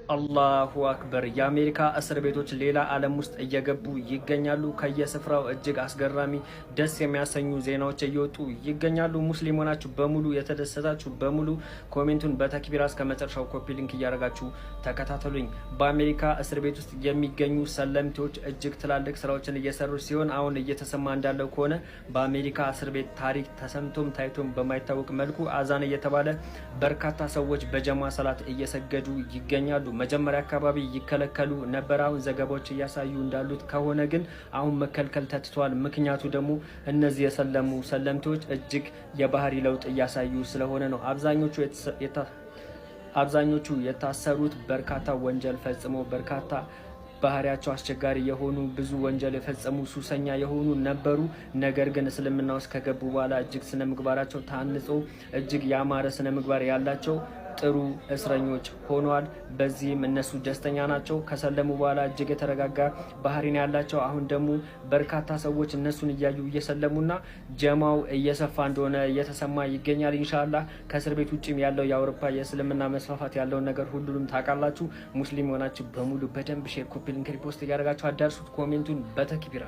አላሁ አክበር። የአሜሪካ እስር ቤቶች ሌላ ዓለም ውስጥ እየገቡ ይገኛሉ። ከየስፍራው እጅግ አስገራሚ ደስ የሚያሰኙ ዜናዎች እየወጡ ይገኛሉ። ሙስሊም ሆናችሁ በሙሉ የተደሰታችሁ በሙሉ ኮሜንቱን በተክቢራ እስከ መጨረሻው ኮፒ ሊንክ እያደረጋችሁ ተከታተሉኝ። በአሜሪካ እስር ቤት ውስጥ የሚገኙ ሰለምቴዎች እጅግ ትላልቅ ስራዎችን እየሰሩ ሲሆን አሁን እየተሰማ እንዳለው ከሆነ በአሜሪካ እስር ቤት ታሪክ ተሰምቶም ታይቶም በማይታወቅ መልኩ አዛን እየተባለ በርካታ ሰዎች በጀማ ሰላት እየሰገዱ ይገኛሉ። መጀመሪያ አካባቢ ይከለከሉ ነበር። አሁን ዘገባዎች እያሳዩ እንዳሉት ከሆነ ግን አሁን መከልከል ተትቷል። ምክንያቱ ደግሞ እነዚህ የሰለሙ ሰለምቴዎች እጅግ የባህሪ ለውጥ እያሳዩ ስለሆነ ነው። አብዛኞቹ የታሰሩት በርካታ ወንጀል ፈጽመው በርካታ ባህሪያቸው አስቸጋሪ የሆኑ ብዙ ወንጀል የፈጸሙ ሱሰኛ የሆኑ ነበሩ። ነገር ግን እስልምና ውስጥ ከገቡ በኋላ እጅግ ስነ ምግባራቸው ታንጾ እጅግ ያማረ ስነ ምግባር ያላቸው ጥሩ እስረኞች ሆኗል። በዚህም እነሱ ደስተኛ ናቸው። ከሰለሙ በኋላ እጅግ የተረጋጋ ባህሪን ያላቸው አሁን ደግሞ በርካታ ሰዎች እነሱን እያዩ እየሰለሙና ጀማው እየሰፋ እንደሆነ እየተሰማ ይገኛል። ኢንሻአላህ ከእስር ቤት ውጭም ያለው የአውሮፓ የእስልምና መስፋፋት ያለውን ነገር ሁሉንም ታውቃላችሁ። ሙስሊም ሆናችሁ በሙሉ በደንብ ሼር፣ ኮፒ ሊንክ፣ ሪፖስት እያደረጋችሁ አዳርሱት። ኮሜንቱን በተክቢራ